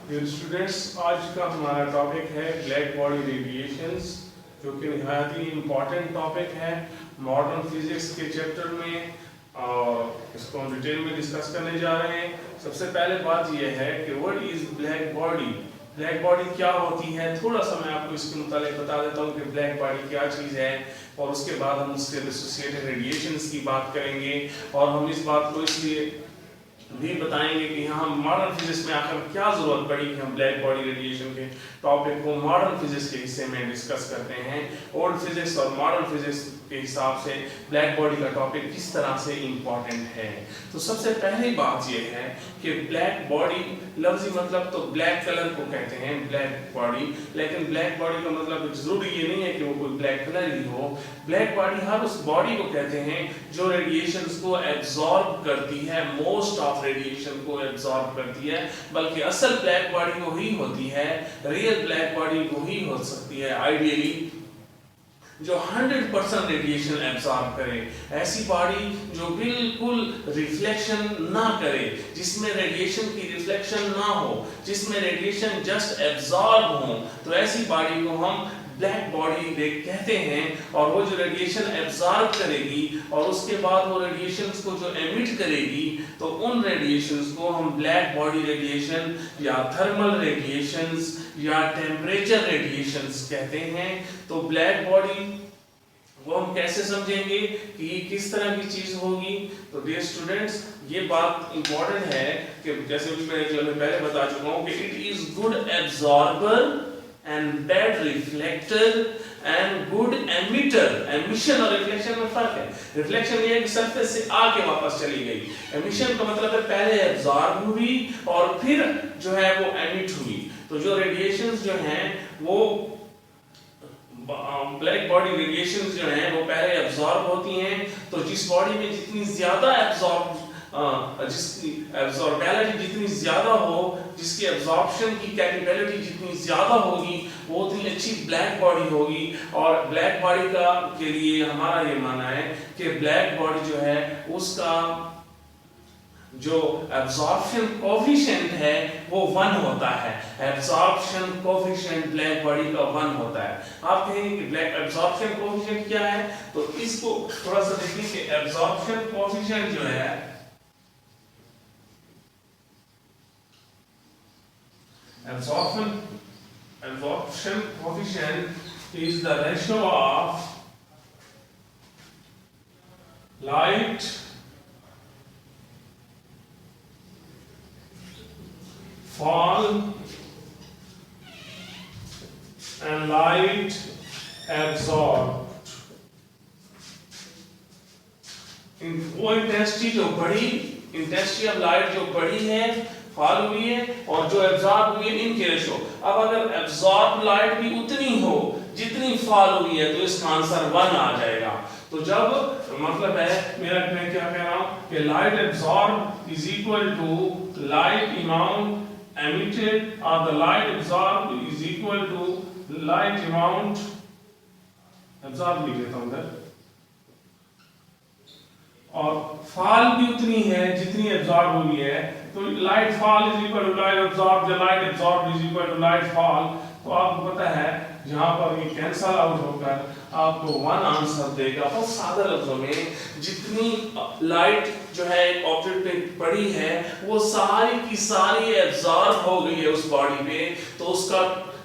Dear students, आज का हमारा टॉपिक है ब्लैक बॉडी रेडिएशंस, जो कि निहायत ही इम्पॉर्टेंट टॉपिक है मॉडर्न फिजिक्स के चैप्टर में। और इसको हम डिटेल में डिस्कस करने जा रहे हैं। सबसे पहले बात यह है कि what is black body. Black body क्या होती है, थोड़ा सा मैं आपको इसके मुताबिक बता देता हूँ कि ब्लैक बॉडी क्या चीज़ है, और उसके बाद हम उससे एसोसिएटेड रेडिएशंस की बात करेंगे। और हम इस बात को इसलिए भी बताएंगे कि यहाँ मॉडर्न फिजिक्स में आखिर क्या जरूरत पड़ी कि हम ब्लैक बॉडी रेडिएशन के टॉपिक को मॉडर्न फिजिक्स के हिस्से में डिस्कस करते हैं। ओल्ड फिजिक्स और मॉडर्न फिजिक्स के हिसाब से ब्लैक बॉडी का टॉपिक किस तरह से इम्पोर्टेंट है। तो सबसे पहली बात यह है कि ब्लैक बॉडी लफ्जी मतलब तो ब्लैक कलर को कहते हैं ब्लैक बॉडी, लेकिन ब्लैक बॉडी का मतलब जरूरी ये नहीं है कि वो कोई ब्लैक कलर ही हो। ब्लैक बॉडी हर उस बॉडी को कहते हैं जो रेडिएशंस को एब्जॉर्ब करती है, मोस्ट ऑफ रेडिएशन को एब्जॉर्ब करती है। बल्कि असल ब्लैक बॉडी वही होती है, रियल ब्लैक बॉडी वही हो सकती है आइडियली जो 100% रेडिएशन एब्जॉर्ब करे। ऐसी बॉडी जो बिल्कुल रिफ्लेक्शन ना करे, जिसमें रेडिएशन की रिफ्लेक्शन ना हो, जिसमें रेडिएशन जस्ट एब्जॉर्ब हो, तो ऐसी बॉडी को हम ब्लैक बॉडी कहते हैं। और वो जो रेडिएशन एब्जॉर्ब करेगी और उसके बाद वो रेडिएशंस को जो एमिट करेगी, तो उन रेडिएशंस को हम ब्लैक बॉडी रेडिएशन या थर्मल रेडिएशंस या टेम्परेचर रेडिएशंस कहते हैं। तो ब्लैक बॉडी वो हम कैसे समझेंगे कि ये किस तरह की चीज होगी। तो डियर स्टूडेंट्स, ये बात इंपॉर्टेंट है कि जैसे मैं पहले बता चुका हूँ कि it is good absorber and bad reflector and good emitter। emission और reflection में फर्क है। reflection ये है कि सरफेस से आके वापस चली गई, emission का मतलब है पहले एब्जॉर्ब हुई और फिर जो है वो एमिट हुई। तो जो रेडिएशंस जो हैं वो ब्लैक बॉडी रेडिएशंस जो हैं वो पहले एब्जॉर्ब होती हैं। तो जिस बॉडी में जितनी ज्यादा जिसकी एब्जॉर्बिलिटी जितनी ज्यादा हो, जिसकी एब्जॉर्प्शन की कैपेबिलिटी जितनी ज्यादा होगी, वो उतनी अच्छी ब्लैक बॉडी होगी। और ब्लैक बॉडी का के लिए हमारा ये मानना है कि ब्लैक बॉडी जो है उसका जो एब्जॉर्प्शन कोफिशिएंट है वो 1 होता है। एब्जॉर्प्शन कोफिशिएंट ब्लैक बॉडी का 1 होता है। आप कहेंगे कि ब्लैक एब्जॉर्प्शन कोफिशिएंट क्या है, तो इसको थोड़ा सा देखिए कि एब्जॉर्प्शन कोफिशिएंट जो है absorption coefficient is the ratio of light fall and light absorbed। वो इंटेंसिटी जो बड़ी, इंटेंसिटी ऑफ लाइट जो बड़ी है, फॉल हुई है, और जो एब्जॉर्ब हुई है, इनके रेशो। अब अगर एब्जॉर्ब लाइट भी उतनी हो जितनी फॉल हुई है तो इसका आंसर 1 आ जाएगा। तो जब मतलब है मैं क्या कह रहा हूं कि light absorb is equal to light amount emitted, और the light absorb is equal to light amount absorb लिख लेता हूं इधर, और फॉल भी उतनी है जितनी एब्जॉर्ब हुई है। तो light fall is equal to light absorb, light absorb is equal to light fall. तो आपको पता है यहाँ पर ये कैंसल आउट होकर आपको 1 आंसर देगा। बहुत सादा लफ्जों में जितनी लाइट जो है एक ऑब्जेक्ट पे पड़ी है वो सारी की सारी एब्जॉर्ब हो गई है उस बॉडी पे, तो उसका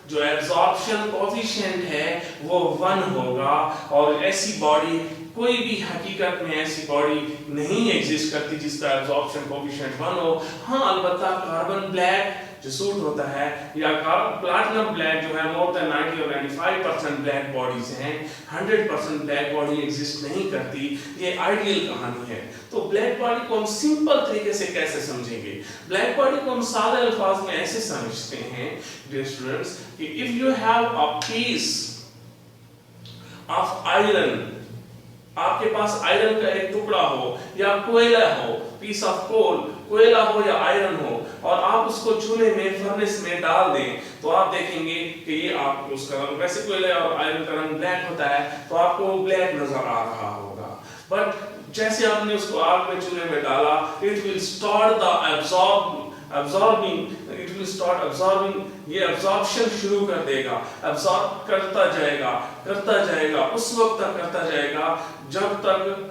जो एब्जॉर्प्शन कोफिशिएंट है वो 1 होगा। और ऐसी बॉडी कोई भी हकीकत में ऐसी बॉडी नहीं एग्जिस्ट करती जिसका एब्जॉर्प्शन कोफिशिएंट 1 हो। हाँ, अलबत्ता कार्बन ब्लैक जो सूट होता है या प्लैटिनम ब्लैक जो है मोर देन 90 और 95% ब्लैक बॉडीज हैं, 100% ब्लैक बॉडी एग्जिस्ट नहीं करती। ये आइडियल कहानी है। तो ब्लैक बॉडी को हम सिंपल तरीके से कैसे समझेंगे? ब्लैक बॉडी को हम सादे अल्फाज में ऐसे समझते हैं डियर स्टूडेंट्स कि if you have a piece of iron, आपके पास आयरन का एक टुकड़ा हो या कोयला हो, पीस ऑफ कोल, कोयला हो या आयरन हो, और आप उसको चूल्हे में फर्नेस में डाल दें, तो आप देखेंगे कि ये आप उसका रंग, वैसे कोयला और आयरन का रंग ब्लैक होता है तो आपको ब्लैक नजर आ रहा होगा। बट जैसे आपने उसको आग में चूल्हे में डाला, it will start the absorbing, it will start absorbing, ये अब्सॉर्प्शन शुरू कर देगा, अब्सॉर्ब करता जाएगा, उस वक्त तक करता जाएगा जब तक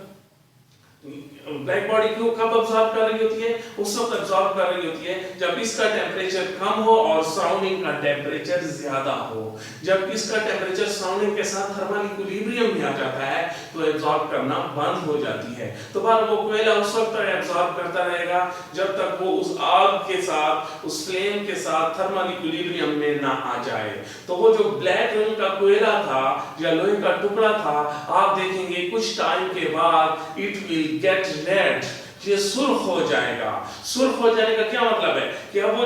ब्लैक बॉडी को कब अब्सॉर्ब कर रही होती है, उस वक्त अब्सॉर्ब कर रही होती है जब इसका टेम्परेचर कम हो और सराउंडिंग का टेम्परेचर ज्यादा हो। जब इसका टेम्परेचर सराउंडिंग के साथ थर्मल इक्विलिब्रियम में आ जाता है तो एब्सॉर्ब करना बंद हो जाती है। तो बार वो कोयला उस वक्त तक एब्सॉर्ब करता रहेगा जब तक वो उस आग के साथ, उस फ्लेम के साथ थर्मल इक्विलिब्रियम में ना आ जाए। तो वो जो ब्लैक रंग का कोयला था या लोहे का टुकड़ा था, आप देखेंगे कुछ टाइम के बाद इट विल गेट रेड, ये सुर्ख हो जाएगा। सुर्ख हो जाने का क्या मतलब है कि अब वो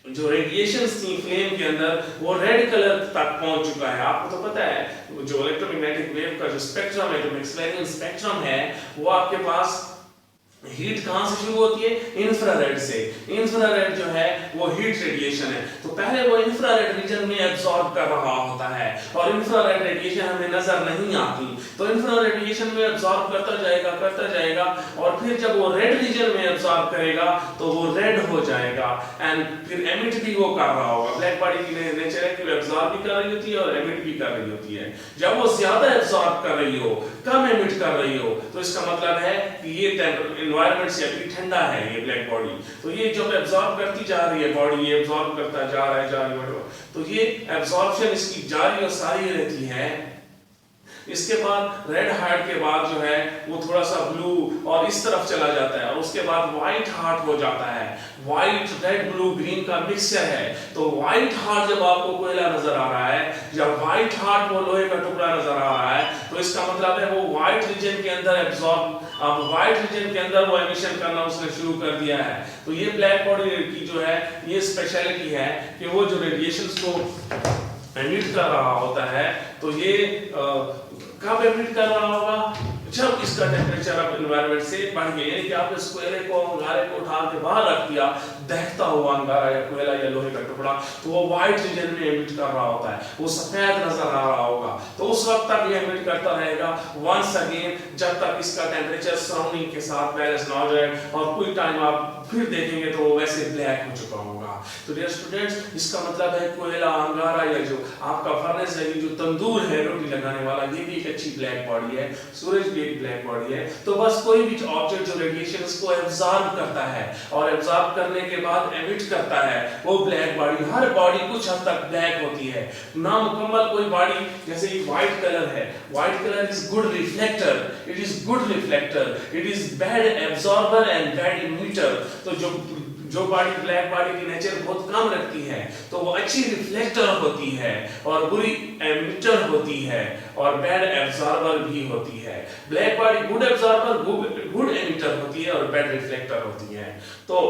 जो रेडिएशंस थी फ्लेम के अंदर वो रेड कलर तक पहुंच चुका है। आपको तो पता है जो इलेक्ट्रोमैग्नेटिक वेव का जो स्पेक्ट्रम है, जो मैक्सवेलियन स्पेक्ट्रम है, वो आपके पास हीट कहां से शुरू होती है? इंफ्रारेड से। इंफ्रारेड जो है वो हीट रेडिएशन है, तो पहले वो इंफ्रारेड रीजन में एब्सॉर्ब कर रहा होता है और इंफ्रारेड रेडिएशन हमें नजर नहीं आती, तो इंफ्रारेड रेडिएशन में एब्सॉर्ब करता जाएगा और फिर जब वो रेड रीजन में एब्सॉर्ब करेगा तो वो रेड हो जाएगा एंड फिर एमिट भी वो कर रहा होगा। ब्लैक बॉडी की नेचर है कि वो एब्सॉर्ब भी कर रही होती है और एमिट भी कर रही होती है। जब वो ज्यादा एब्सॉर्ब कर रही हो, कम एमिट कर रही हो, तो इसका मतलब है कि ये एनवायरनमेंट से अभी ठंडा है ये ब्लैक बॉडी। तो ये जब एब्सॉर्ब करती जा रही है बॉडी, ये एब्सॉर्ब करता जा रहा है, तो ये एब्सॉर्प्शन इसकी जारी और सारी रहती है। इसके बाद रेड हार्ट के बाद जो है वो थोड़ा सा ब्लू और इस तरफ चला जाता है और उसके बाद व्हाइट हार्ट हो जाता है। व्हाइट, रेड, ब्लू, ग्रीन का मिक्सचर है। तो व्हाइट हार्ट जब आपको कोयला नजर आ रहा है, जब व्हाइट हार्ट वो लोहे का टुकड़ा नजर आ रहा है, तो इसका मतलब है वो व्हाइट रीजन के अंदर एब्सॉर्ब, अब व्हाइट रीजन के अंदर वो एमिशन करना उसने शुरू कर दिया है। तो ये ब्लैक बॉडी की जो है ये स्पेशलिटी है कि वो जो रेडिएशंस को एमिट कर रहा होता है, तो ये कब एमिट कर रहा होगा? जब इसका टेम्परेचर अब एनवायरनमेंट से बढ़ गया, यानी कि आपने इस कोयले को, अंगारे को उठा के बाहर रख दिया, दहता हुआ अंगारा या कोयला या लोहे का टुकड़ा, तो वो व्हाइट रीजन में एमिट कर रहा होता है, वो सफेद नजर आ रहा होगा। तो उस वक्त तक ये एमिट करता रहेगा वंस अगेन, जब तक इसका टेम्परेचर सराउंडिंग के साथ बैलेंस ना हो जाए और कोई टाइम आप फिर देखेंगे तो वो वैसे ब्लैक हो चुका होगा। तो डियर स्टूडेंट्स, इसका मतलब है कोयला, अंगारा या जो आपका फर्नेस है, जो तंदूर है रोटी लगाने वाला, ये भी एक अच्छी ब्लैक बॉडी है। सूरज भी एक ब्लैक बॉडी है। तो बस कोई भी ऑब्जेक्ट जो रेडिएशंस को एब्जॉर्ब करता है और एब्जॉर्ब करने के बाद एमिट करता है, वो ब्लैक बॉडी, हर बॉडी कुछ हद तक ब्लैक होती है। नामुकम्मल कोई बॉडी, जैसे ये व्हाइट कलर है, white colour is good reflector, it is good reflector, it is bad absorber and bad emitter. तो जो बॉडी ब्लैक बॉडी की नेचर बहुत कम रखती है, तो वो अच्छी रिफ्लेक्टर होती है और बुरी एमिटर होती है और बैड एब्जॉर्बर भी होती है। Black body good absorber, good emitter होती है और बैड रिफ्लेक्टर होती है। तो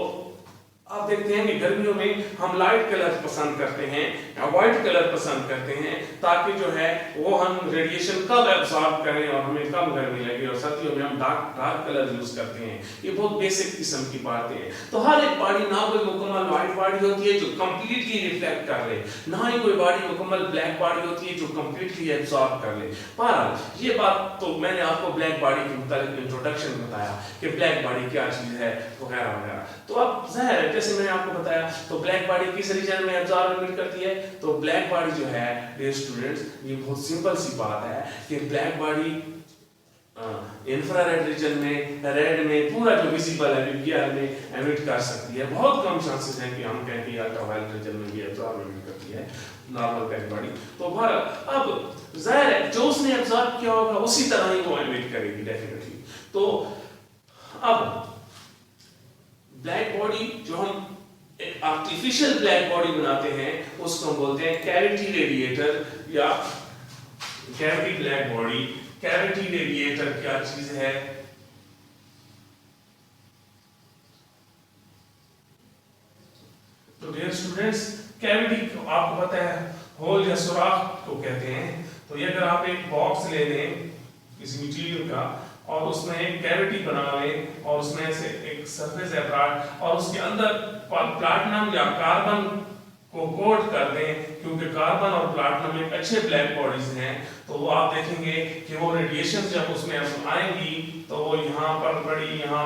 आप देखते हैं कि गर्मियों में हम लाइट कलर पसंद करते हैं या व्हाइट कलर पसंद करते हैं, ताकि जो है वो हम रेडिएशन कब एब्जॉर्ब करें और हमें कम गर्मी लगे, और सर्दियों में हम डार्क कलर यूज करते हैं। ये बहुत बेसिक किस्म की बातें हैं। तो हर एक बॉडी, ना कोई मुकम्मल व्हाइट बॉडी होती है जो कंप्लीटली रिफ्लेक्ट कर ले, ना ही कोई बॉडी मुकम्मल ब्लैक बॉडी होती है जो कंप्लीटली एब्जॉर्ब कर ले। पर ये बात तो मैंने आपको ब्लैक बॉडी के मुताबिक इंट्रोडक्शन में बताया कि ब्लैक बॉडी क्या चीज है वगैरह वगैरह। तो अब ज़ाहिर है, जैसे मैंने आपको बताया, तो ब्लैक बॉडी किस रीजन में एब्जॉर्ब एमिट करती है? तो ब्लैक बॉडी जो है डियर स्टूडेंट्स, ये बहुत सिंपल सी बात है कि ब्लैक बॉडी इंफ्रारेड रीजन में, रेड में, पूरा जो विजिबल है वीआर में एमिट कर सकती है। बहुत कम चांसेस हैं कि हम कहें कि अल्ट्रावायलेट रीजन में भी एब्जॉर्ब एमिट करती है नॉर्मल ब्लैक बॉडी। तो अब जाहिर है जो उसने एब्जॉर्ब किया होगा उसी तरह ही वो एमिट करेगी डेफिनेटली। तो अब ब्लैक बॉडी जो हम एक आर्टिफिशियल ब्लैक बॉडी बनाते हैं उसको हम बोलते हैं कैविटी रेडिएटर या cavity black body. Cavity radiator क्या चीज है? तो डियर स्टूडेंट्स, कैविटी आपको पता है होल या सुराख को कहते हैं। तो ये अगर आप एक बॉक्स ले लें किसी मटेरियल का और उसमें एक कैविटी बना लें और उसमें से एक सरफेस एप्राट और उसके अंदर प्लैटिनम या कार्बन को कोट कर दें, क्योंकि कार्बन और प्लैटिनम एक अच्छे ब्लैक बॉडीज हैं, तो वो आप देखेंगे कि वो रेडिएशन जब उसमें आएंगी तो वो यहाँ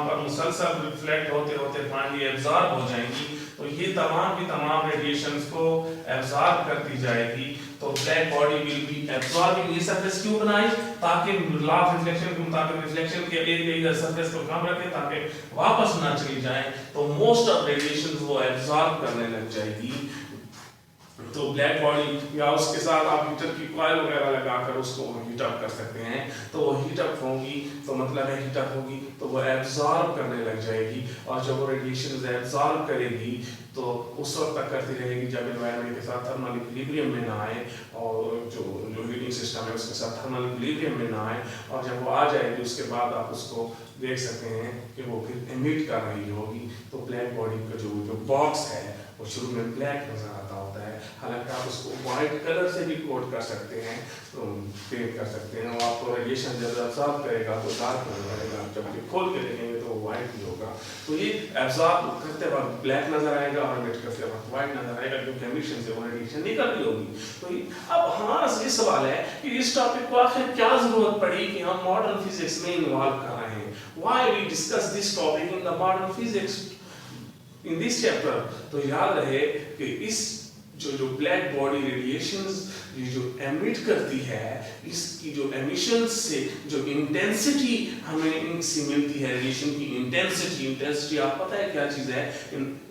पर मुसलसल रिफ्लेक्ट होते होते फाइनली एब्जॉर्ब हो जाएंगी। तो ये तमाम की तमाम रेडिएशंस को एब्जॉर्ब करती जाएगी। तो black body will be absorbing. ये सरफेस क्यों बनाई? ताकि लॉ ऑफ रिफ्लेक्शन के मुताबिक रिफ्लेक्शन के एक सरफेस को कम रखें ताकि वापस ना चली जाए। तो मोस्ट ऑफ रेडिएशन वो एब्जॉर्ब करने लग जाएगी। तो ब्लैक बॉडी या उसके साथ आप हीटर की कॉइल वगैरह लगाकर उसको हीट अप कर सकते हैं। तो वो हीट अप होगी तो मतलब है हीट अप होगी तो वो एब्जॉर्ब करने लग जाएगी, और जब वो रेडिएशन एब्जॉर्ब करेगी तो उस वक्त तक करती रहेगी जब एनवायरनमेंट के साथ थर्मल इक्विलिब्रियम में ना आए, और जो हीटिंग सिस्टम है उसके साथ थर्मल इक्विलिब्रियम में ना आए। और जब वो आ जाएगी उसके बाद आप उसको देख सकते हैं कि वो फिर एमिट कर रही होगी। तो ब्लैक बॉडी का जो बॉक्स है वो शुरू में ब्लैक नजर आता होता है, हालांकि आप उसको व्हाइट कलर से भी कोट कर सकते हैं, तो पेंट कर सकते हैं। और आपको रेडिएशन जब एब्जॉर्ब करेगा तो डार्क नजर आएगा, जब ये खोल के देखेंगे तो वो व्हाइट ही होगा। तो ये एब्जॉर्ब करते वक्त ब्लैक नजर आएगा और एमिट करते वक्त व्हाइट नजर आएगा, क्योंकि एमिशन से वो रेडिएशन निकल रही होगी। तो अब हमारा ये सवाल है कि इस टॉपिक को आखिर क्या जरूरत पड़ी कि हम मॉडर्न फिजिक्स में इन्वॉल्व कर रहे हैं? Why we discuss this topic in the modern physics in this chapter? तो याद रहे कि इस जो ब्लैक बॉडी रेडिएशंस ये जो एमिट करती है, इसकी जो एमिशन से जो इंटेंसिटी हमें इनसे मिलती है, रेडिएशन की इंटेंसिटी आप पता है क्या चीज है?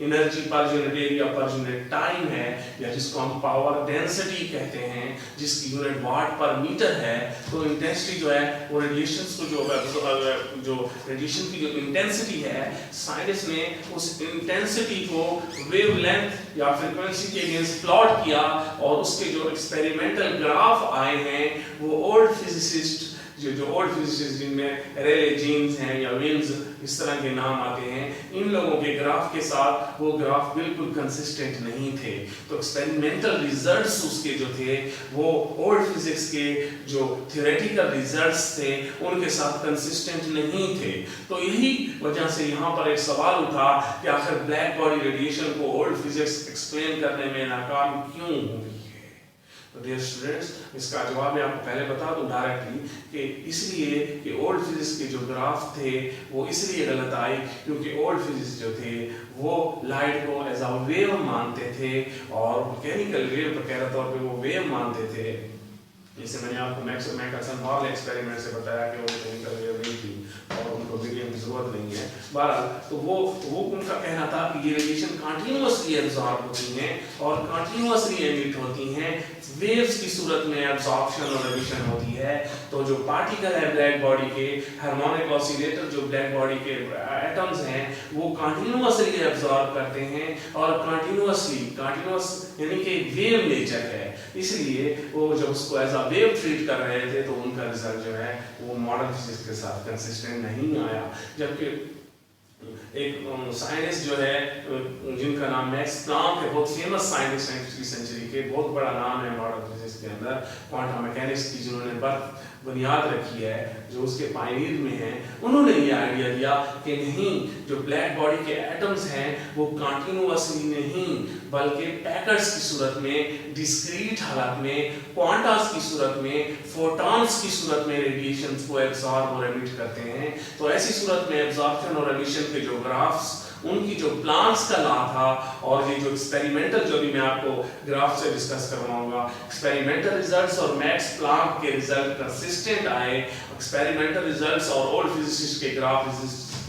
Energy per unit area per unit time है, या जिसको हम पावर डेंसिटी कहते हैं, जिसकी यूनिट वाट पर मीटर है। तो इंटेंसिटी जो है वो रेडिएशंस को जो रेडिएशन की जो इंटेंसिटी है, साइंटिस्ट ने उस इंटेंसिटी को वेवलेंथ या फ्रीक्वेंसी के अगेंस्ट प्लॉट किया, और उसके जो एक्सपेरिमेंटल ग्राफ आए हैं वो ओल्ड फिजिसिस्ट जिनमें रेले जीन्स हैं या विल्स इस तरह के नाम आते हैं, इन लोगों के ग्राफ के साथ वो ग्राफ बिल्कुल कंसिस्टेंट नहीं थे। तो एक्सपेरिमेंटल रिजल्ट्स उसके जो थे वो ओल्ड फिजिक्स के जो थ्योरेटिकल रिजल्ट्स थे उनके साथ कंसिस्टेंट नहीं थे। तो यही वजह से यहाँ पर एक सवाल उठा कि आखिर ब्लैक बॉडी रेडिएशन को ओल्ड फिजिक्स एक्सप्लेन करने में नाकाम क्यों हुई है। तो डियर स्टूडेंट्स, इसका जवाब मैं आपको पहले बता दूं डायरेक्टली कि इसलिए कि ओल्ड फिजिक्स के जो ग्राफ थे वो इसलिए गलत आए क्योंकि ओल्ड फिजिक्स जो थे वो लाइट को एज अ वेव मानते थे, और मैकेनिकल वेव पर कह तौर पे वो वेव मानते थे। जैसे मैंने आपको मैकसन हॉल एक्सपेरिमेंट से बताया कि वो मैकेनिकल वेव नहीं थी और उनको मीडियम की जरूरत नहीं है। बहरहाल तो वो उनका कहना था कि ये रेडिएशन कंटीन्यूअसली एब्जॉर्ब होती हैं और कंटीन्यूअसली एमिट होती हैं, वेव्स की सूरत में एब्जॉर्प्शन और एमिशन होती है। तो जो पार्टिकल है ब्लैक बॉडी के, हार्मोनिक ऑसिलेटर जो ब्लैक बॉडी के एटम्स हैं, वो कंटीन्यूअसली एब्जॉर्ब करते हैं और कंटीन्यूअस यानी कि वेव नेचर है, इसलिए वो जब उसको एज अ वेव ट्रीट कर रहे थे तो उनका रिजल्ट जो है वो मॉडर्न फिजिक्स के साथ कंसिस्टेंट नहीं आया। जबकि एक साइंटिस्ट जो है जिनका नाम मैक्स प्लैंक है, बहुत फेमस साइंटिस्ट हैं 20वीं सेंचुरी के, बहुत बड़ा नाम है मॉडर्न फिजिक्स के अंदर, क्वांटम मैकेनिक्स की जिन्होंने बुनियाद रखी है, जो उसके पायनियर में हैं, उन्होंने ये आइडिया दिया कि नहीं, जो ब्लैक बॉडी के एटम्स हैं वो कंटीन्यूअसली नहीं बल्कि पैकेट्स की सूरत में, डिस्क्रीट हालत में, क्वांटास की सूरत में, फोटॉन्स की सूरत में रेडिएशंस को एब्जॉर्ब और एमिट करते हैं। तो ऐसी सूरत में एब्जॉर्प्शन और एमिशन के जो ग्राफ्स, उनकी जो प्लांट्स का लॉ था, और ये जो एक्सपेरिमेंटल जो भी मैं आपको ग्राफ से डिस्कस करवाऊंगा, एक्सपेरिमेंटल रिजल्ट्स और मैक्स प्लैंक के रिजल्ट कंसिस्टेंट आए, एक्सपेरिमेंटल रिजल्ट्स और ओल्ड फिजिसिस्ट के ग्राफ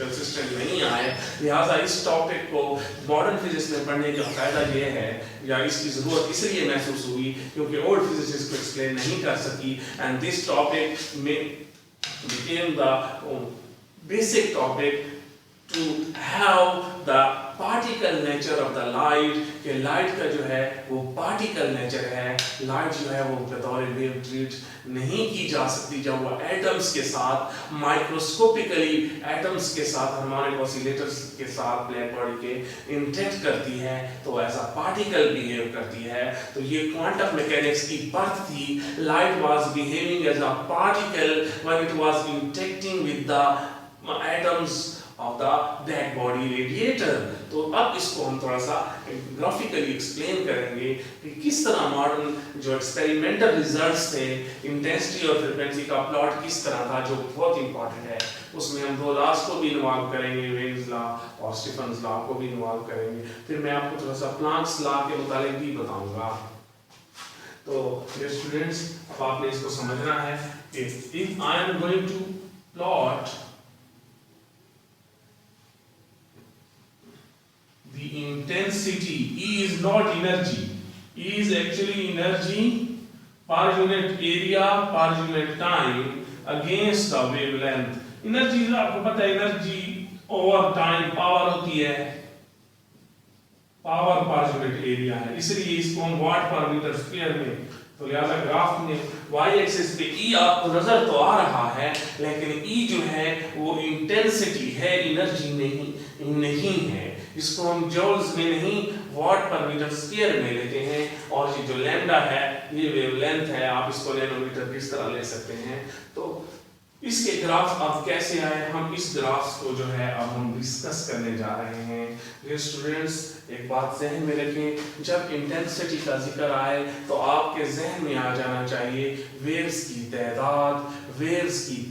कंसिस्टेंट नहीं आए। लिहाजा इस टॉपिक को मॉडर्न फिजिक्स में पढ़ने का फायदा ये है, या इसकी जरूरत इसलिए महसूस हुई क्योंकि ओल्ड फिजिक्स को एक्सप्लेन नहीं कर सकी, एंड दिस टॉपिक में became the basic topic to have the particle nature of the light, कि लाइट का जो है वो पार्टिकल नेचर है, लाइट जो है वो बतौर वेव ट्रीट नहीं की जा सकती जब वो एटम्स के साथ, माइक्रोस्कोपिकली एटम्स के साथ, हार्मोनिक ऑसिलेटर्स के साथ ब्लैक बॉडी के इंटरेक्ट करती है तो ऐसा पार्टिकल बिहेव करती है। तो ये क्वांटम मैकेनिक्स की बर्थ थी। Light was behaving as a particle when it was interacting with the atoms of the black body radiator। तो अब इसको हम थोड़ा सा ग्राफिकली एक्सप्लेन करेंगे कि किस तरह मॉडर्न जो एक्सपेरिमेंटल रिजल्ट्स थे इंटेंसिटी और फ्रीक्वेंसी का प्लॉट किस तरह था, जो बहुत इंपॉर्टेंट है। उसमें हम दो लॉज को भी इन्वॉल्व करेंगे, वेन्स लॉ और स्टीफन्स लॉ को भी इन्वॉल्व करेंगे। फिर मैं आपको थोड़ा सा प्लांक्स लॉ के मुताबिक भी बताऊंगा। तो डियर स्टूडेंट्स, अब आपने इसको समझना है कि if I am going to plot the intensity, E is not energy, E is actually energy per unit area per unit time against the wavelength. Energy आपको पता है, एनर्जी ओवर टाइम पावर होती है, पावर पर यूनिट एरिया है, इसलिए इसको हम वाट पर मीटर स्क्वायर में, तो लिहाजा ग्राफ में y एक्सिस पे E आपको नजर तो आ रहा है, लेकिन E जो है वो इंटेंसिटी है, एनर्जी नहीं है। इसको हम जूल्स में नहीं वाट पर मीटर स्क्वायर में लेते हैं, और ये जो लैम्डा है ये वेवलेंथ है, आप इसको नैनोमीटर किस तरह ले सकते हैं। तो इसके ग्राफ अब कैसे आए, हम इस ग्राफ को जो है अब हम डिस्कस करने जा रहे हैं। डियर स्टूडेंट्स, एक बात जहन में रखें, जब इंटेंसिटी का जिक्र आए तो आपके जहन में आ जाना चाहिए वेव्स की तादाद, वेव्स की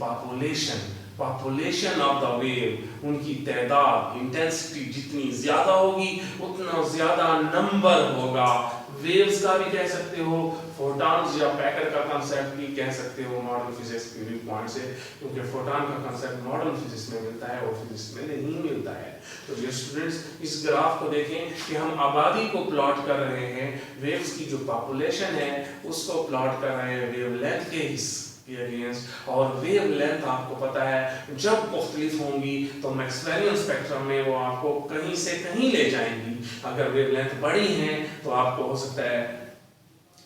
पॉपुलेशन ऑफ द वेव, उनकी तादाद, इंटेंसिटी जितनी ज्यादा होगी उतना ज्यादा नंबर होगा। वेव्स का भी कह सकते हो, फोटॉन्स या पैकर का कांसेप्ट भी कह सकते हो मॉडर्न फिजिक्स के व्यू पॉइंट से, क्योंकि फोटॉन का कांसेप्ट मॉडर्न फिजिक्स में मिलता है और फिजिक्स में नहीं मिलता है। तो डियर स्टूडेंट्स, इस ग्राफ को देखें कि हम आबादी को प्लॉट कर रहे हैं, वेव्स की जो पॉपुलेशन है उसको प्लॉट कर रहे हैं वेवलेंथ के अगेंस्ट, और वेवलेंथ आपको पता है जब मुख्तलिफ होंगी तो मैक्सवेलियन स्पेक्ट्रम में वो आपको कहीं से कहीं ले जाएंगी। अगर वेवलेंथ बड़ी है तो आपको हो सकता है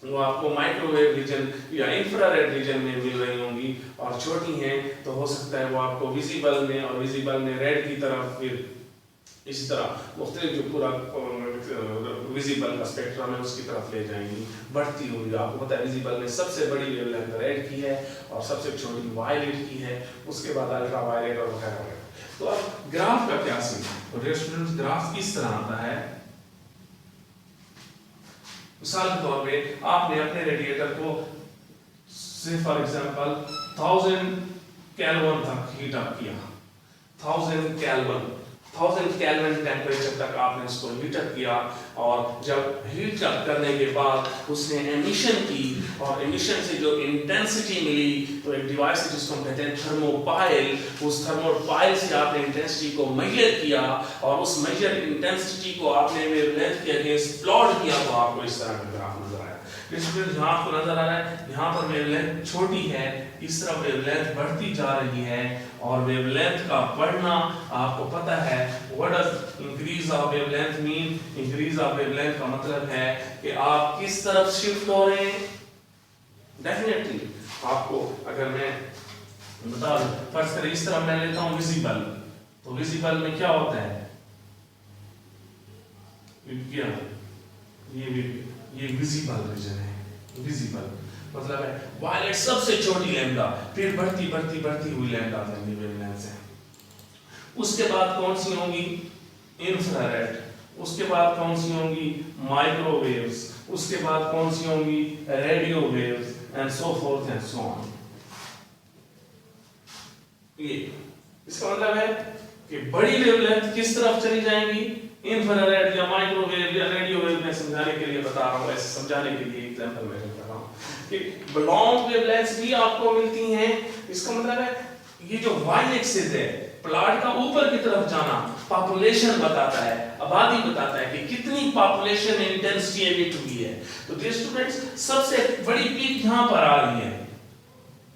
वो आपको माइक्रोवेव रीजन या इंफ्रारेड रीजन में मिल रही होंगी, और छोटी हैं तो हो सकता है वो आपको विजिबल में, और विजिबल में रेड की तरफ, फिर इसी तरह मुख्तलिफ जो पूरा विजिबल का स्पेक्ट्रम है उसकी तरफ ले जाएंगी, बढ़ती हुई। आपको पता है विजिबल में सबसे बड़ी वेवलेंथ रेड की है और सबसे छोटी वायलेट की है, उसके बाद अल्ट्रा वायलेट और वगैरह। तो अब ग्राफ का क्या सीन है, तो डियर स्टूडेंट्स ग्राफ इस तरह आता है। मिसाल के तौर पे आपने अपने रेडिएटर को से फॉर एग्जांपल 1000 केल्विन तक हीट अप किया, 1000 केल्विन टेम्परेचर तक आपने उसको हीट अप किया, और जब हीट अप करने के बाद उसने एमिशन की, और एमिशन से जो इंटेंसिटी मिली, तो एक डिवाइस है जिसको हम कहते हैं थर्मोपाइल, उस थर्मोपाइल से आपने इंटेंसिटी को मेजर किया, और उस मेजर इंटेंसिटी को आपने वेवलेंथ के अगेंस्ट प्लॉट किया, तो आपको इस तरह का ग्राफ नजर आया। यहाँ आपको नजर आ रहा है, यहाँ पर वेवलेंथ छोटी है, इस तरफ वेवलेंथ बढ़ती जा रही है, और वेवलेंथ का बढ़ना आपको पता है, what does increase of wavelength mean? Increase of wavelength का मतलब है कि आप किस तरफ शिफ्ट हो रहे हैं। डेफिनेटली आपको अगर मैं बता दूं, फर्स्ट करें इस तरफ मैं लेता हूं विजिबल, तो विजिबल में क्या होता है, क्या ये विजिबल रीजन है, विजिबल मतलब है वायलेट सबसे छोटी लैम्डा, फिर बढ़ती हुई लैम्डा वेवलेंथ है। उसके बाद कौन सी होंगी? इंफ्रारेड, उसके बाद कौन सी होंगी? माइक्रोवेव्स, उसके बाद कौन सी होंगी? Radio waves, and so fourth and so on. ये इसका मतलब है कि बड़ी वेवलेंथ किस तरफ चली जाएंगी? इंफ्रारेड या माइक्रोवेव या रेडियो वेव में समझाने के लिए बता रहा हूं, ऐसे समझाने के लिए एग्जांपल में कर रहा हूं कि लॉन्ग वेवलेंथ्स भी आपको मिलती हैं। इसका मतलब है ये जो वाई एक्सिस है, प्लॉट का ऊपर की तरफ जाना पॉपुलेशन बताता है, आबादी बताता है कि कितनी पॉपुलेशन इंटेंसिटी एमिट हुई है। तो डियर स्टूडेंट्स, सबसे बड़ी पीक यहां पर आ रही है,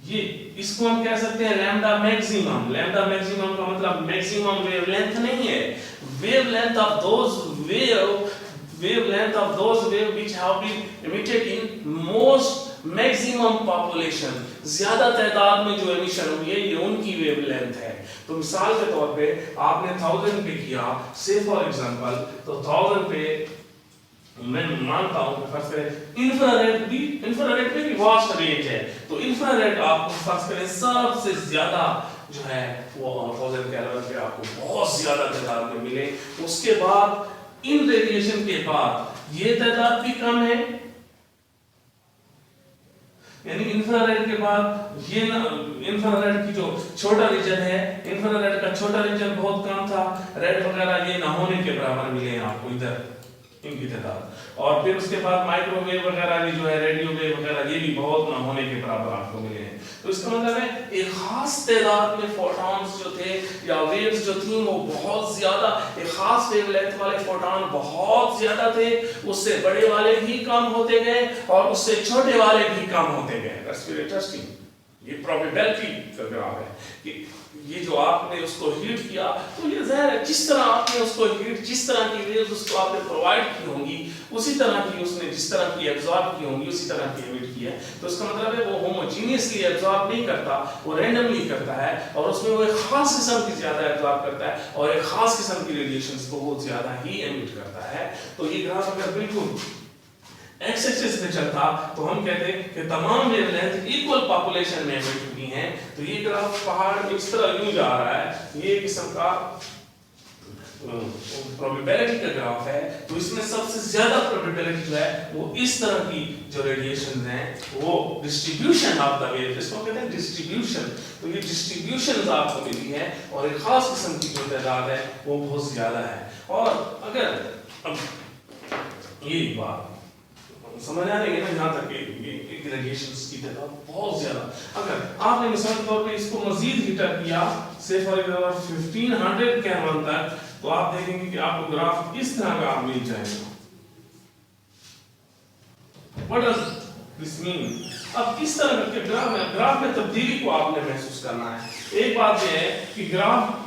ये इसको हम कह सकते हैं लैम्डा मैक्सिमम। लैम्डा मैक्सिमम का मतलब मैक्सिमम वेवलेंथ नहीं है, wavelength of those wave which have been emitted in most maximum population, ज्यादा तादाद में जो एमिशन हुई है ये उनकी वेवलेंथ है। तो मिसाल के तौर पे आपने 1000 पे किया, से फॉर एग्जांपल, तो 1000 पे मैं मानता हूं फर्स्ट करें इंफ्रारेड में भी वास्ट रेंज है, तो इंफ्रारेड आपको फर्स्ट करें सबसे ज्यादा जो है वो 1000 केल्विन पे आपको बहुत ज्यादा तादाद में मिले। उसके बाद इन रेडिएशन के बाद ये तादाद भी कम है, यानी इंफ्रारेड के बाद ये इंफ्रारेड की जो छोटा रीजन है, इंफ्रारेड का छोटा रीजन बहुत कम था, रेड वगैरह ये ना होने के बराबर मिले हैं आपको इधर इनकी तादाद। और फिर उसके बाद माइक्रोवेव वगैरह भी जो है, रेडियो वेव वगैरह ये भी बहुत ना होने के बराबर आपको मिले हैं। तो इसका मतलब है एक खास तादाद में फोटॉन्स जो थे या वेव्स जो थी वो बहुत ज्यादा, एक खास वेवलेंथ वाले फोटॉन बहुत ज्यादा थे, उससे बड़े वाले भी कम होते गए और उससे छोटे वाले भी कम होते गए। That's very interesting. ये प्रोबेबिलिटी का ग्राफ है कि ये जो आपने उसको हीट किया तो ये ज़ाहिर है जिस तरह आपने उसको हीट, जिस तरह की वेव्स उसको आपने प्रोवाइड की होंगी उसी तरह की उसने जिस तरह की एब्जॉर्ब की होंगी उसी तरह की एमिट की है। तो इसका मतलब है वो होमोजीनियसली एब्जॉर्ब नहीं करता, वो रैंडमली करता है और उसमें वो एक खास किस्म की ज्यादा एब्जॉर्ब करता है और एक खास किस्म की रेडिएशंस को वो ज्यादा ही एमिट करता है। तो ये ग्राफ अगर बिल्कुल एक्स एक्सिस पे चलता तो हम कहते हैं कि तमाम वेवलेंथ इक्वल पॉपुलेशन में एमिट हुई हैं। तो ये ग्राफ पहाड़ इस तरह यूं जा रहा है, ये किस्म का प्रोबेबिलिटी का ग्राफ है। तो इसमें सबसे ज्यादा प्रोबेबिलिटी जो है वो इस तरह की जो रेडिएशन है वो डिस्ट्रीब्यूशन ऑफ द वेव, इसको कहते हैं डिस्ट्रीब्यूशन। तो ये डिस्ट्रीब्यूशन आपको मिली है और एक खास किस्म की जो तादाद है वो बहुत ज्यादा है। और अगर अब ये बात समझ आ रही है ना, यहाँ तक कि रेडिएशंस की तादाद बहुत ज्यादा, अगर आपने मिसाल के तौर पे इसको मजीद हीटर किया से फॉर एग्जांपल 1500 केल्विन तक, तो आप देखेंगे कि आपको ग्राफ इस तरह का मिल जाएगा। What does this mean? अब किस तरह के ग्राफ में तब्दीली को आपने महसूस करना है। एक बात यह है कि ग्राफ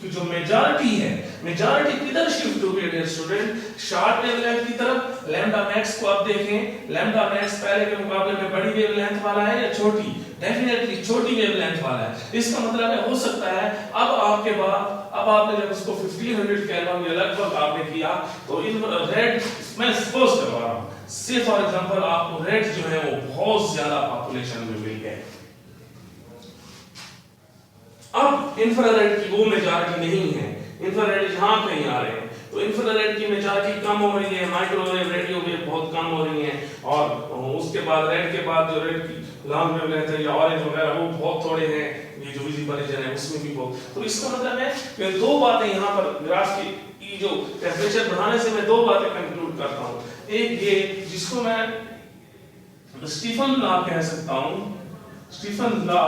की जो मेजॉरिटी है, मेजॉरिटी किधर शिफ्ट हो गई डियर स्टूडेंट? शॉर्ट वेवलेंथ की तरफ। लैम्डा मैक्स को आप देखें, लैम्डा मैक्स पहले के मुकाबले में बड़ी वेवलेंथ वाला है या छोटी? डेफिनेटली छोटी वेवलेंथ वाला है। इसका मतलब है हो सकता है अब आपके बाद, अब आपने जब उसको 1500 केल्विन या लगभग आपने किया तो इन रेड, मैं सपोज करवा रहा हूं से फॉर एग्जांपल आपको रेड जो है वो बहुत ज्यादा पॉपुलेशन में मिल गए। अब इंफ्रारेड की वो मेजॉरिटी नहीं है, इंफ्रारेड यहां कहीं आ रहे हैं, तो इंफ्रारेड की मेजॉरिटी कम हो रही है, माइक्रोवेव रेडियो वेव बहुत कम हो रही है और उसके बाद रेड के बाद जो रेड की लॉन्ग वेवलेंथ है या ऑरेंज वगैरह वो बहुत थोड़े हैं, ये जो विजिबल रीजन है उसमें भी बहुत। तो इसका मतलब है कि दो बातें यहाँ पर ग्राफ की जो टेम्परेचर बढ़ाने से मैं दो बातें कंक्लूड करता हूँ। एक ये जिसको मैं स्टीफन लॉ कह सकता हूँ, स्टीफन लॉ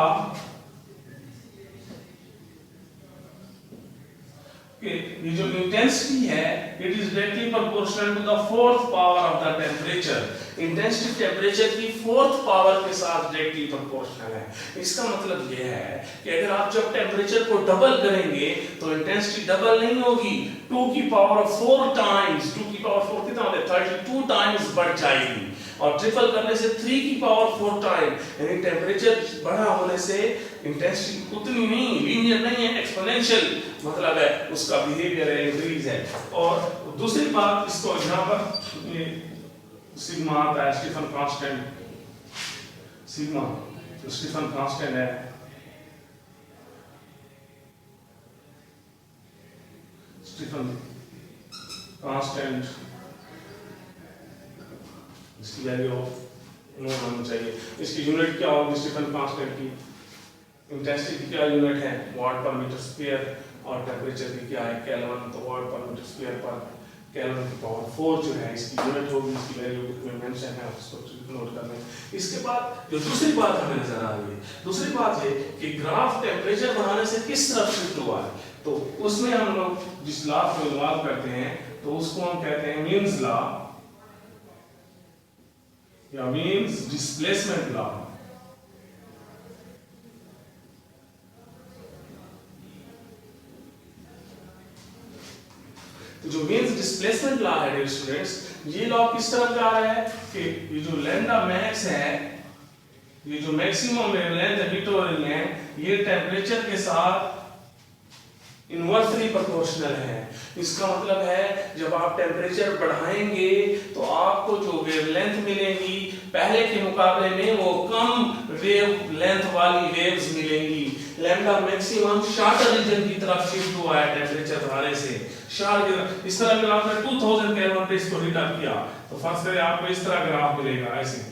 ये जो इंटेंसिटी है it is directly proportional to the fourth power of the temperature. Intensity temperature की फोर्थ पावर के साथ डायरेक्टली प्रोपोर्शनल है। इसका मतलब यह है कि अगर आप जब टेम्परेचर को डबल करेंगे तो इंटेंसिटी डबल नहीं होगी, 2 की पावर 4 टाइम्स, 2 की पावर 4 कितना होता है 32 टाइम्स बढ़ जाएगी और ट्रिपल करने से 3 की पावर 4 टाइम, यानी टेम्परेचर बड़ा होने से इंटेंसिटी उतनी नहीं, लीनियर नहीं है, एक्सपोनेंशियल मतलब है उसका बिहेवियर है, इंक्रीज है। और दूसरी बात इसको यहाँ पर ये सिग्मा आता है, स्टीफन कांस्टेंट, सिग्मा जो स्टीफन कांस्टेंट है, स्टीफन कांस्टेंट इसकी वैल्यू नोट होनी चाहिए। इसकी यूनिट क्या होगी स्टीफन कांस्टेंट की? इंटेंसिटी की क्या यूनिट है? वाट पर मीटर स्क्वायर और टेम्परेचर की क्या है? केल्विन। तो वाट पर मीटर स्क्वायर पर केल्विन की पावर 4 जो है इसकी यूनिट होगी, इसकी वैल्यू में मेंशन है, उसको नोट कर लें। इसके बाद जो दूसरी बात हमें नजर आ रही है, दूसरी बात ये कि ग्राफ टेम्परेचर बढ़ाने से किस तरफ शिफ्ट हुआ है, तो उसमें हम लोग जिस लॉ को इन्वॉल्व करते हैं तो उसको हम कहते हैं मीन्स लॉ या मीन्स डिस्प्लेसमेंट लॉ। तो जो मीन्स डिस्प्लेसमेंट लॉ है डियर स्टूडेंट्स, ये लॉ किस तरफ जा रहा है कि ये जो लैम्डा मैक्स है, ये जो मैक्सिमम वेवलेंथ एमिट हो रही है, ये टेम्परेचर के साथ इनवर्सली प्रोपोर्शनल है। इसका मतलब है जब आप टेम्परेचर बढ़ाएंगे तो आपको जो वेवलेंथ मिलेंगी पहले के मुकाबले में वो कम वेव लेंथ वाली वेव्स मिलेंगी। लैम्डा मैक्सिमम शॉर्टर रीजन की तरफ शिफ्ट हुआ है टेम्परेचर बढ़ाने से। इस तरह अगर आपने 2000 केल्विन पे इसको हीट अप किया तो फर्स्ट करें आपको इस तरह ग्राफ मिलेगा ऐसे।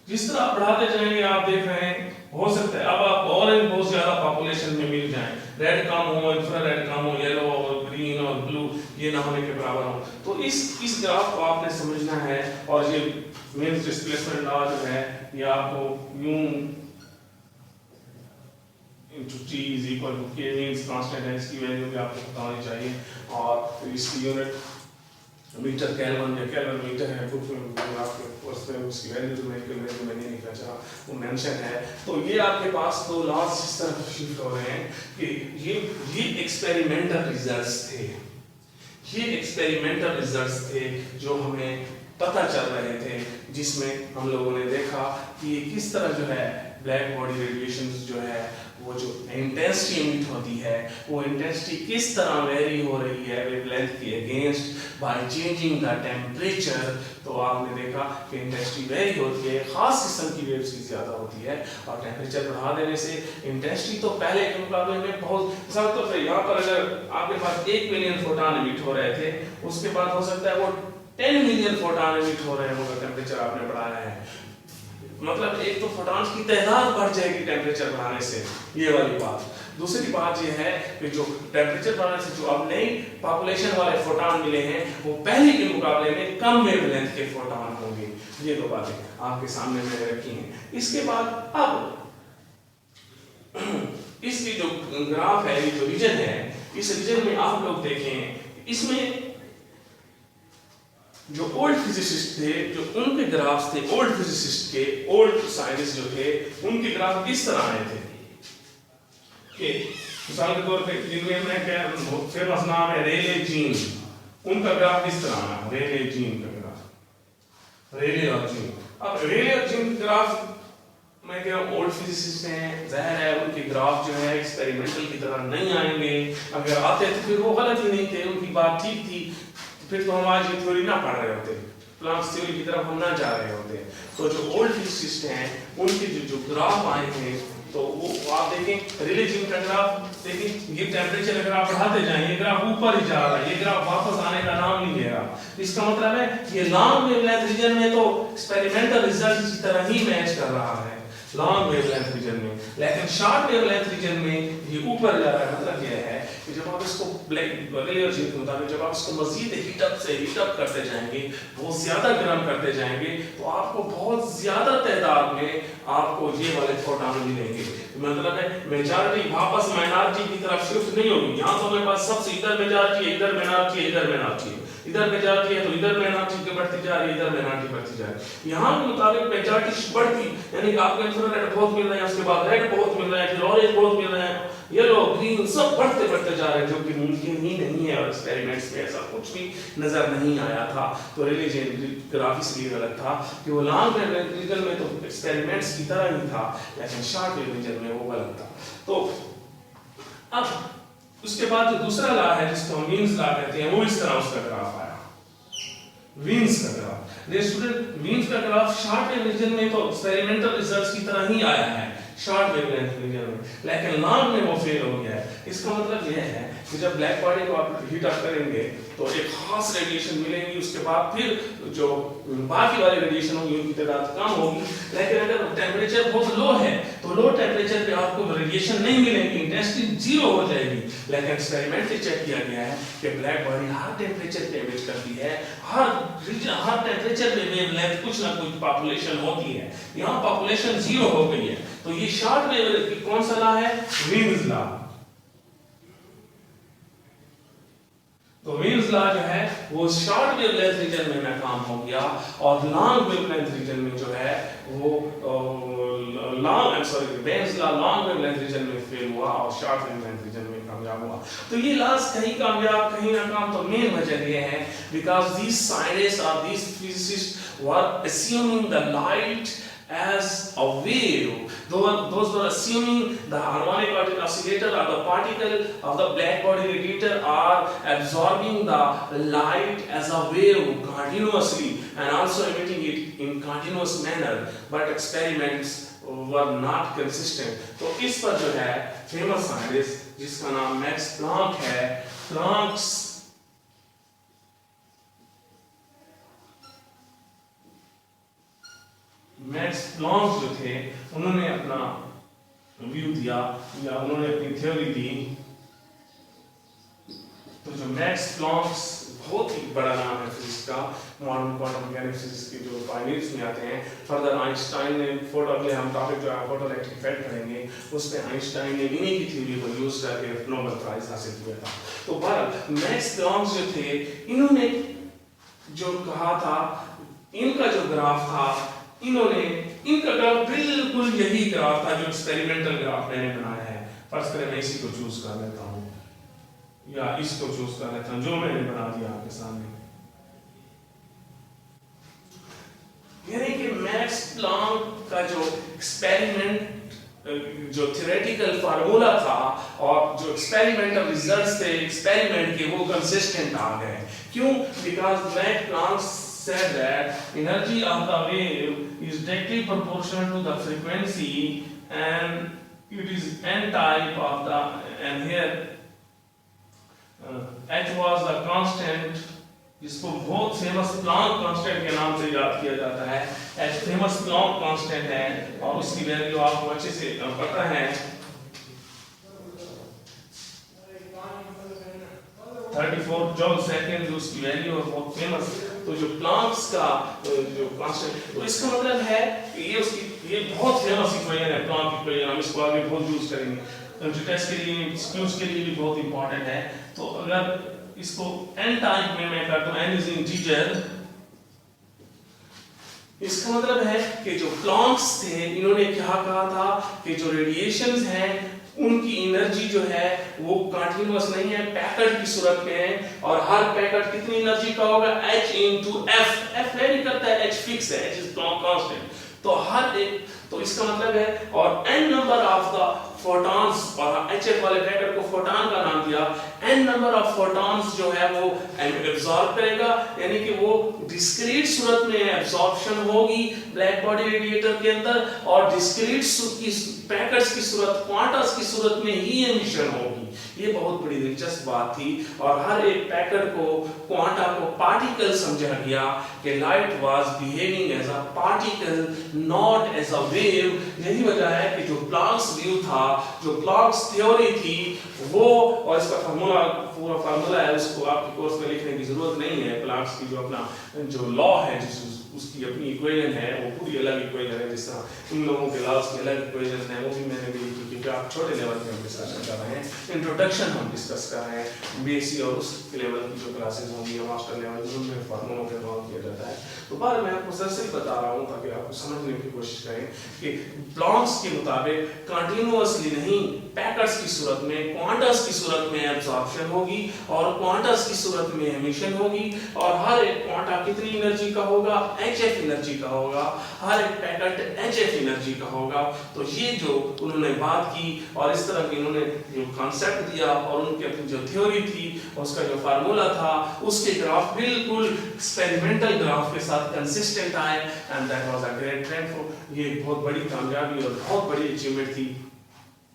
जिस तरह आप बढ़ाते जाएंगे आप देख रहे हैं हो सकता है अब आप ऑरेंज बहुत ज्यादा पॉपुलेशन में मिल जाए, रेड कम हो, इंफ्रारेड कम हो, येलो और ग्रीन और ब्लू ये ना होने के बराबर हो। तो इस ग्राफ को आपने समझना है और ये मींस डिस्प्लेसमेंट लॉ जो है ये आपको यूं into t is equal to k means constant है, इसकी वैल्यू भी आपको पता होनी चाहिए और इसकी यूनिट मीटर केल्विन या केल्विन मीटर है बुक में आपके कोर्स में उसकी वैल्यू जो मैंने लिखा चाहा वो मेंशन है। तो ये आपके पास दो लॉज इस तरह शिफ्ट हो रहे हैं कि ये एक्सपेरिमेंटल रिजल्ट्स थे, ये एक्सपेरिमेंटल रिजल्ट्स थे जो हमें पता चल रहे थे, जिसमें हम लोगों ने देखा कि ये किस तरह जो है ब्लैक बॉडी रेडिएशन जो है वो जो इंटेंसिटी एमिट होती है वो इंटेंसिटी किस तरह वेरी हो रही है वेवलेंथ के against by changing the temperature. तो आपने देखा कि इंटेंसिटी वेरी होती है, खास किस्म की वेव्स की ज्यादा होती है और टेम्परेचर बढ़ा देने से इंटेंसिटी तो पहले के मुकाबले में बहुत ज्यादा। तो फिर यहाँ पर अगर आपके पास 1 मिलियन फोटॉन एमिट हो रहे थे उसके बाद हो सकता है वो 10 मिलियन फोटॉन एमिट हो रहे होंगे टेम्परेचर आपने बढ़ाया है। मतलब एक तो फोटॉन्स की तादाद बढ़ जाएगी टेम्परेचर बढ़ाने से, ये वाली बात। दूसरी बात ये है कि जो टेम्परेचर बढ़ाने से जो अब नई पॉपुलेशन वाले फोटॉन मिले हैं वो पहले के मुकाबले में कम वेवलेंथ के फोटॉन होंगे। ये दो बातें आपके सामने मैंने रखी हैं। इसके बाद अब इसकी जो ग्राफ है, ये जो रीजन है, इस रीजन में आप लोग देखें इसमें जो ओल्ड फिजिसिस्ट थे जो उनके ग्राफ्स थे, ओल्ड फिजिसिस्ट के ओल्ड साइंटिस्ट जो थे उनके ग्राफ किस तरह आए थे कि मिसाल के तौर पे जिनमें मैं क्या फेमस नाम है रेले जीन, उनका ग्राफ किस तरह आना, रेले जीन का ग्राफ, रेले और जीन। अब रेले और जीन का ग्राफ मैं कह रहा हूँ ओल्ड फिजिसिस्ट हैं, जाहिर है उनके ग्राफ जो है एक्सपेरिमेंटल की तरह नहीं आएंगे, अगर आते तो फिर वो गलत ही नहीं थे, उनकी बात ठीक थी, फिर तो हम आज ये थ्योरी ना पढ़ रहे होते, प्लांक्स थ्योरी की तरफ हम ना जा रहे होते। तो जो ओल्ड फिजिसिस्ट हैं उनके जो ग्राफ आए हैं तो वो आप देखें रिलीजन का ग्राफ देखें, ये टेम्परेचर अगर आप बढ़ाते जाएं ये ग्राफ ऊपर ही जा रहा है, ये ग्राफ वापस आने का नाम नहीं ले रहा। इसका मतलब है ये लॉन्ग वेवलेंथ रीजन में तो एक्सपेरिमेंटल रिजल्ट की तरह ही मैच कर रहा है लॉन्ग वेवलेंथ रीजन में, लेकिन शॉर्ट वेवलेंथ रीजन में ये ऊपर जा रहा है। मतलब यह है कि जब आप इसको रेले के मुताबिक जब आप इसको मजीद हीट अप करते जाएंगे, बहुत ज्यादा गर्म करते जाएंगे तो आपको बहुत ज्यादा तादाद में आपको ये वाले फोटॉन मिलेंगे। मतलब है मेजॉरिटी वापस माइनॉरिटी की तरफ शिफ्ट नहीं होगी। यहाँ तो मेरे पास सबसे इधर मेजॉरिटी है, इधर माइनॉरिटी है, इधर माइनॉरिटी है, इधर मेजॉरिटी है तो इधर माइनॉरिटी बढ़ती जा रही है, इधर माइनॉरिटी बढ़ती जा रही है। यहाँ के मुताबिक मेजॉरिटी बढ़ती यानी कि आपको इंफ्रारेड बहुत मिल रहा है, उसके बाद रेड बहुत मिल रहा है, फिर ऑरेंज बहुत मिल रहा है, येलो ग्रीन सब बढ़ते जा रहे हैं, जो कि मुमकिन ही नहीं है और एक्सपेरिमेंट्स में ऐसा कुछ भी नजर नहीं आया था। तो रिलीजन ग्राफ इसलिए गलत था कि वो लॉन्ग रीजन में तो एक्सपेरिमेंट्स की तरह ही था, लेकिन शॉर्ट रीजन में वो गलत था। तो अब उसके बाद जो दूसरा लॉ है जिसको हम वीन्स लॉ कहते हैं वो इस तरह उसका ग्राफ आया, वीन्स का ग्राफ। ये स्टूडेंट वीन्स का ग्राफ शॉर्ट रीजन में तो एक्सपेरिमेंटल रिजल्ट्स की तरह ही आया है शॉर्ट वेवलेंथ रीजन में, लेकिन लॉन्ग में वो फेल हो गया है। इसका मतलब यह है कि जब ब्लैक बॉडी को आप हीट अप करेंगे तो एक खास रेडिएशन मिलेगी, उसके बाद फिर जो बाकी वाली रेडिएशन होगी उनकी तादाद कम होगी। लेकिन अगर टेम्परेचर बहुत लो है तो लो टेम्परेचर पे आपको रेडिएशन नहीं मिलेगी, इंटेंसिटी जीरो हो जाएगी। लेकिन एक्सपेरिमेंट से चेक किया गया है कि ब्लैक बॉडी हर टेम्परेचर पे एमिट करती है, हर टेम्परेचर पे वेवलेंथ कुछ ना कुछ पॉपुलेशन होती है। यहाँ पॉपुलेशन जीरो हो गई है तो ये शॉर्ट वेवलेंथ की कौन सा लॉ है, वीन्स लॉ। तो वीन्स लॉ जो है वो शॉर्ट वेवलेंथ रीजन में नाकाम हो गया और लॉन्ग वेवलेंथ रीजन में जो है वो Wien's law long wavelength region में फेल हुआ और शॉर्ट वेवलेंथ रीजन में कामयाब हुआ। तो ये लॉस कहीं कामयाब कहीं नाकाम, तो मेन वजह ये है बिकॉज़ दीस साइंटिस्ट्स और दीस फिजिसिस्ट्स वर assuming the light as a wave. Those were assuming the harmonic oscillator or the particle of the black body radiator are absorbing the light as a wave continuously and also emitting it in continuous manner, but experiments were not consistent. तो इस पर जो है famous scientist जिसका नाम max Planck है, max Planck जो थे उन्होंने अपना व्यू दिया या उन्होंने अपनी थ्योरी दी। तो जो मैक्स प्लांक बहुत ही बड़ा नाम है फिजिक्स का, मॉडर्न क्वांटम मैकेनिक्स फिजिक्स के जो पायनियर्स में आते हैं। फर्दर आइंस्टाइन ने हम टॉपिक जो है फोटोइलेक्ट्रिक इफेक्ट करेंगे, उसमें आइंस्टाइन ने इन्हीं की थ्योरी को यूज करके नोबेल प्राइज हासिल किया था। तो बहरहाल मैक्स प्लांक जो थे इन्होंने जो कहा था, इनका जो ग्राफ था, इनका ग्राफ बिल्कुल यही ग्राफ था जो एक्सपेरिमेंटल ग्राफ मैंने बनाया है। फर्स्ट करें मैं इसी को चूज कर लेता हूं या इसको चूज कर लेता हूं जो मैंने बना दिया आपके सामने। यानी कि मैक्स प्लांक का जो एक्सपेरिमेंट जो थ्योरेटिकल फार्मूला था और जो एक्सपेरिमेंटल रिजल्ट्स थे एक्सपेरिमेंट के, वो कंसिस्टेंट आ गए। क्यों? Because max Planck said that energy of the wave is directly proportional to the frequency and it is n type of the, and here h was the constant, जिसको बहुत famous Planck constant के नाम से याद किया जाता है। h famous Planck constant है और उसकी वैल्यू आपको अच्छे से पता है 34 जूल सेकंड उसकी वैल्यू और बहुत फेमस। तो जो प्लांक्स का जो कांस्टेंट, तो इसका मतलब है ये बहुत फेमस इक्वेशन है प्लांक इक्वेशन, हम इसको आगे बहुत यूज करेंगे जो टेस्ट के लिए स्क्यूज के लिए भी बहुत इंपॉर्टेंट है। तो अगर इसको n टाइप में मैं कर दूं, n इज इंटीजर, इसका मतलब है कि जो प्लांक्स थे इन्होंने क्या कहा था कि जो रेडिएशंस हैं उनकी एनर्जी जो है वो कंटीन्यूअस नहीं है, पैकेट की सूरत में है और हर पैकेट कितनी एनर्जी का होगा h into f। f very करता है, h फिक्स है, h इज प्लांक कांस्टेंट। तो हर एक, तो इसका मतलब है और n number of the photons, और hf वाले पैकेट को फोटॉन का नाम दिया, n नंबर ऑफ फोटॉन्स जो है वो एब्जॉर्ब करेगा, यानी कि वो डिस्क्रीट सूरत में एब्जॉर्प्शन होगी ब्लैक बॉडी रेडिएटर के अंदर और डिस्क्रीट पैकेट्स की सूरत, क्वांटास की सूरत में ही एमिशन होगी। ये बहुत बड़ी दिलचस्प बात थी और हर एक पैकेट को, क्वांटा को पार्टिकल समझा गया कि light was behaving as a particle not as a wave. यही वजह है कि जो प्लांक्स व्यू था, जो प्लांक्स थ्योरी थी वो, और इसका फार्मूला पूरा फार्मूला है, उसको आपके कोर्स में लिखने की जरूरत नहीं है। प्लांक्स की जो अपना जो लॉ है, जिस उसकी अपनी इक्वेशन है, वो पूरी अलग इक्वेशन है। जिस तरह इन लोगों के लॉज की अलग इक्वेशन है, वो भी मैंने भी, क्योंकि आप छोटे लेवल पे हम डिस्कशन कर रहे हैं, इंट्रोडक्शन हम डिस्कस कर रहे हैं, बेसिक और उस लेवल की जो क्लासेस होंगी मास्टर लेवल उनमें फार्मूलों का इस्तेमाल किया जाता है। तो बार मैं आपको सर से बता रहा हूँ ताकि आपको समझने की कोशिश करें कि प्लांक्स के मुताबिक कंटिन्यूअसली नहीं, पैकेट्स की सूरत में, क्वांटस की सूरत में एब्जॉर्प्शन होगी और क्वांटस की सूरत में एमिशन होगी और हर एक क्वांटा कितनी एनर्जी का होगा, hf एनर्जी का होगा, हर एक पैकेट hf एनर्जी का होगा। तो ये जो उन्होंने बात की और इस तरह की उन्होंने जो कॉन्सेप्ट दिया और उनकी अपनी जो थ्योरी थी, उसका जो फार्मूला था, उसके ग्राफ बिल्कुल एक्सपेरिमेंटल ग्राफ के साथ कंसिस्टेंट आए and that was a great trend for. ये बहुत बड़ी कामयाबी और बहुत बड़ी अचीवमेंट थी,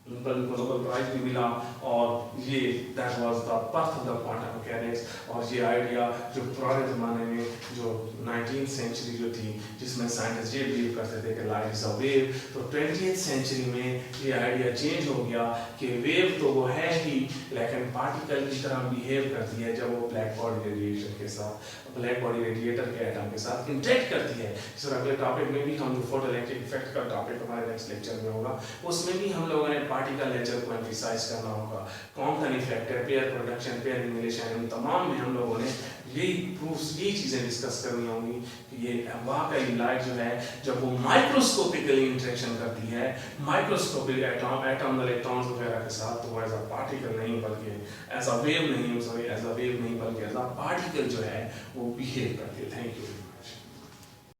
उनको नोबेल प्राइज भी मिला और ये that was the birth of the quantum mechanics. और ये आइडिया जो पुराने ज़माने में जो 19th सेंचुरी जो थी, जिसमें साइंटिस्ट ये बिलीव करते थे कि लाइट इज अ वेव, तो 20th सेंचुरी में ये आइडिया चेंज हो गया कि वेव तो वो है ही, लेकिन पार्टिकल की तरह बिहेव करती है जब वो ब्लैक बॉडी रेडिएशन के साथ, ब्लैक बॉडी रेडिएटर के एटम के साथ इंटरेक्ट करती है। सर अगले टॉपिक में भी हम जो फोटोइलेक्ट्रिक इफेक्ट का टॉपिक हमारे नेक्स्ट लेक्चर में होगा, उसमें भी हम लोगों ने पार्टिकल नेचर को एम्फसाइज करना होगा। कॉम्पटन इफेक्ट है, पेयर प्रोडक्शन, पेयर एनिहिलेशन, इन तमाम में हम लोगों ने यही प्रूफ्स, यही चीजें डिस्कस करनी होंगी कि ये वाकई लाइट जो है जब वो माइक्रोस्कोपिकली इंटरेक्शन करती है माइक्रोस्कोपिक एटम इलेक्ट्रॉन्स वगैरह के साथ, तो वो एज अ पार्टिकल नहीं बल्कि एज अ वेव नहीं, सॉरी एज अ वेव नहीं बल्कि एज अ पार्टिकल जो है वो बिहेव करती है। Thank you.